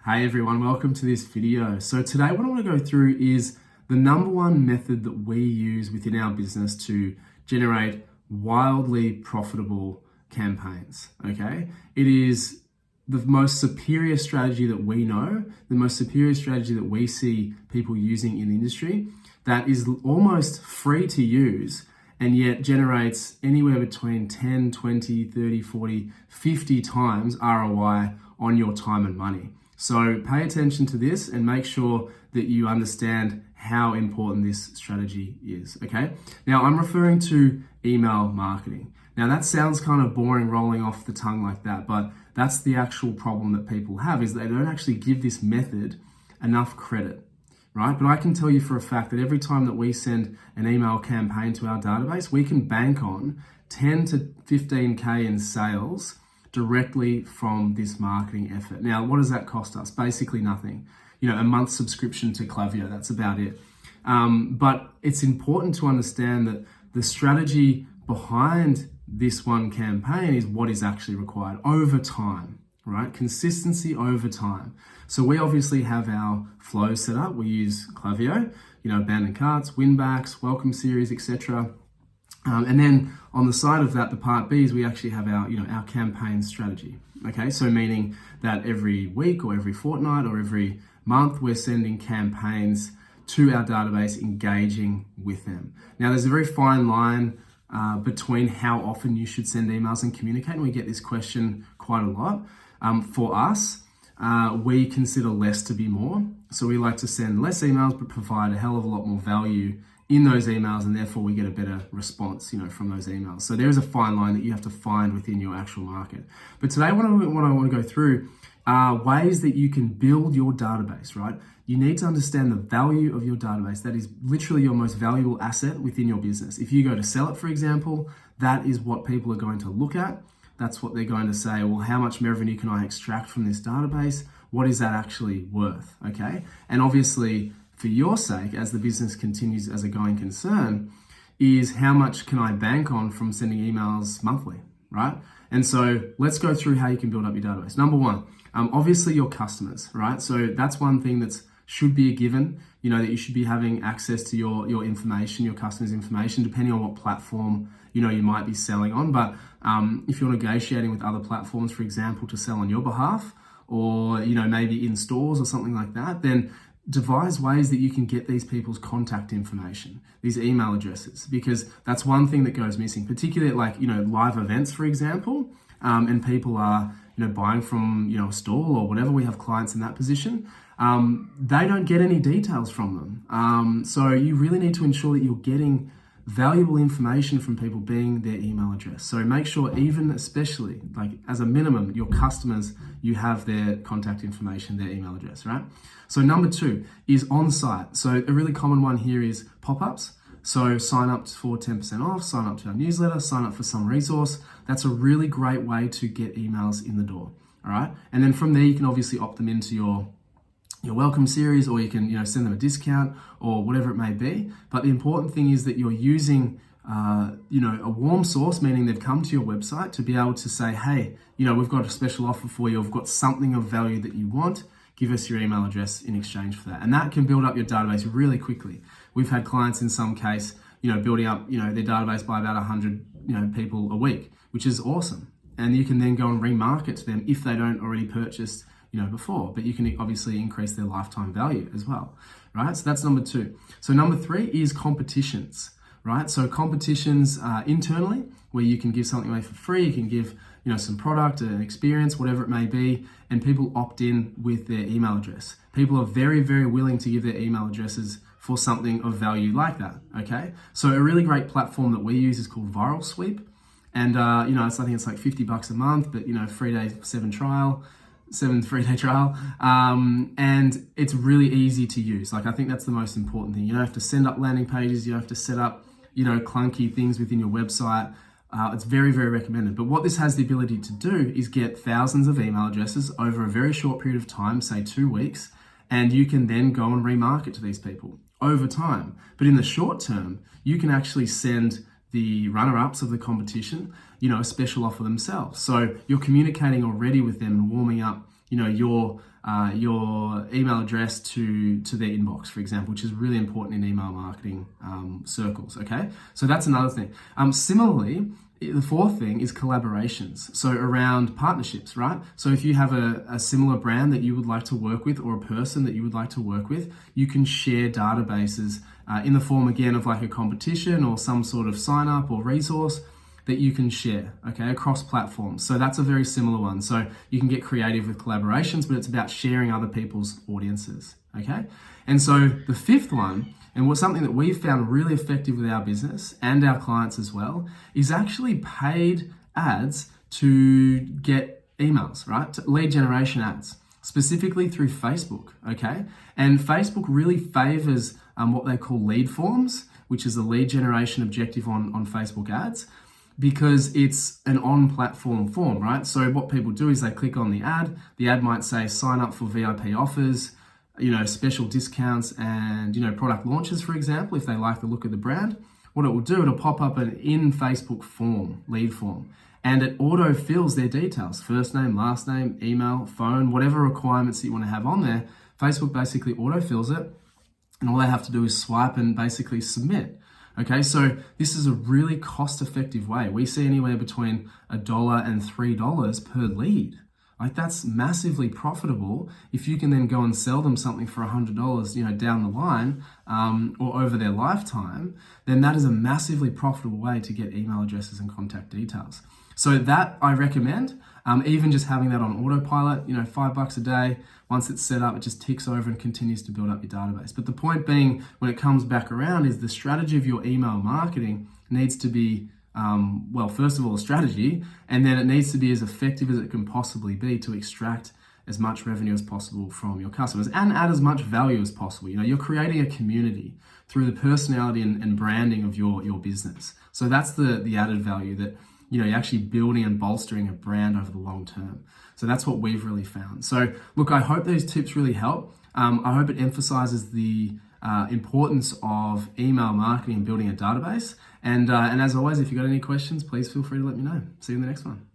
Hey everyone, welcome to this video. So today what I want to go through is the number one method that we use within our business to generate wildly profitable campaigns, okay? It is the most superior strategy that we know, the most superior strategy that we see people using in the industry that is almost free to use and yet generates anywhere between 10, 20, 30, 40, 50 times ROI on your time and money. So pay attention to this and make sure that you understand how important this strategy is, okay? Now, I'm referring to email marketing. Now, that sounds kind of boring rolling off the tongue like that, but that's the actual problem that people have, is they don't actually give this method enough credit, right? But I can tell you for a fact that every time that we send an email campaign to our database, we can bank on 10 to 15K in sales directly from this marketing effort. Now, what does that cost us? Basically nothing. A month subscription to Klaviyo, that's about it. But it's important to understand that the strategy behind this one campaign is what is actually required over time, right? Consistency over time. So we obviously have our flow set up. We use Klaviyo, abandoned carts, winbacks, welcome series, etc. And then on the side of that, the part B is we actually have our campaign strategy. Okay, so meaning that every week or every fortnight or every month, we're sending campaigns to our database, engaging with them. Now, there's a very fine line between how often you should send emails and communicate. And we get this question quite a lot. For us, we consider less to be more. So we like to send less emails, but provide a hell of a lot more value in those emails, and therefore we get a better response, from those emails. So there is a fine line that you have to find within your actual market. But today, what I want to go through are ways that you can build your database, right? You need to understand the value of your database. That is literally your most valuable asset within your business. If you go to sell it, for example, that is what people are going to look at. That's what they're going to say, well, how much revenue can I extract from this database? What is that actually worth, okay? And obviously, for your sake, as the business continues as a going concern, is how much can I bank on from sending emails monthly, right? And so let's go through how you can build up your database. Number one, obviously your customers, right? So that's one thing that should be a given, that you should be having access to your information, your customers' information, depending on what platform, you might be selling on. But if you're negotiating with other platforms, for example, to sell on your behalf, or, maybe in stores or something like that, then devise ways that you can get these people's contact information, these email addresses, because that's one thing that goes missing, particularly like, live events, for example, and people are, buying from, a stall or whatever. We have clients in that position. They don't get any details from them. So you really need to ensure that you're getting valuable information from people, being their email address. So make sure, especially like as a minimum, your customers, you have their contact information, their email address, right? So number two is on-site. So a really common one here is pop-ups. So sign up for 10% off, sign up to our newsletter, sign up for some resource. That's a really great way to get emails in the door, all right? And then from there, you can obviously opt them into your welcome series, or you can send them a discount or whatever it may be. But the important thing is that you're using a warm source, meaning they've come to your website, to be able to say, hey, we've got a special offer for you, we've got something of value that you want, give us your email address in exchange for that. And that can build up your database really quickly. We've had clients in some case, building up, their database by about 100, people a week, which is awesome. And you can then go and remarket to them if they don't already purchase before, but you can obviously increase their lifetime value as well, right? So that's number two. So number three is competitions, right? So competitions internally, where you can give something away for free, you can give, some product, an experience, whatever it may be, and people opt in with their email address. People are very, very willing to give their email addresses for something of value like that, okay? So a really great platform that we use is called Viral Sweep. And, I think it's like $50 a month, but, 3-day, 7 3-day trial, and it's really easy to use. Like, I think that's the most important thing. You don't have to send up landing pages, you don't have to set up, clunky things within your website. It's very, very recommended. But what this has the ability to do is get thousands of email addresses over a very short period of time, say 2 weeks, and you can then go and remarket to these people over time. But in the short term, you can actually send the runner-ups of the competition, a special offer themselves. So you're communicating already with them and warming up, your your email address to their inbox, for example, which is really important in email marketing circles, okay? So that's another thing. Similarly, the fourth thing is collaborations. So around partnerships, right? So if you have a similar brand that you would like to work with or a person that you would like to work with, you can share databases in the form, again, of like a competition or some sort of sign up or resource that you can share, okay, across platforms. So that's a very similar one. So you can get creative with collaborations, but it's about sharing other people's audiences, okay? And so the fifth one, and what's something that we've found really effective with our business and our clients as well, is actually paid ads to get emails, right? Lead generation ads, specifically through Facebook, okay? And Facebook really favors what they call lead forms, which is a lead generation objective on Facebook ads, because it's an on-platform form, right? So what people do is they click on the ad might say sign up for VIP offers, special discounts and, product launches, for example, if they like the look of the brand. What it will do, it'll pop up an in Facebook form, lead form, and it auto fills their details, first name, last name, email, phone, whatever requirements that you want to have on there. Facebook basically auto fills it, and all they have to do is swipe and basically submit. Okay, so this is a really cost-effective way. We see anywhere between $1 and $3 per lead. Like, that's massively profitable. If you can then go and sell them something for $100, down the line, or over their lifetime, then that is a massively profitable way to get email addresses and contact details. So that I recommend, even just having that on autopilot, $5 a day. Once it's set up, it just ticks over and continues to build up your database. But the point being, when it comes back around, is the strategy of your email marketing needs to be, first of all, a strategy, and then it needs to be as effective as it can possibly be to extract as much revenue as possible from your customers and add as much value as possible. You're creating a community through the personality and branding of your business. So that's the added value, that you're actually building and bolstering a brand over the long term. So that's what we've really found. So look, I hope those tips really help. I hope it emphasizes the importance of email marketing and building a database. And as always, if you've got any questions, please feel free to let me know. See you in the next one.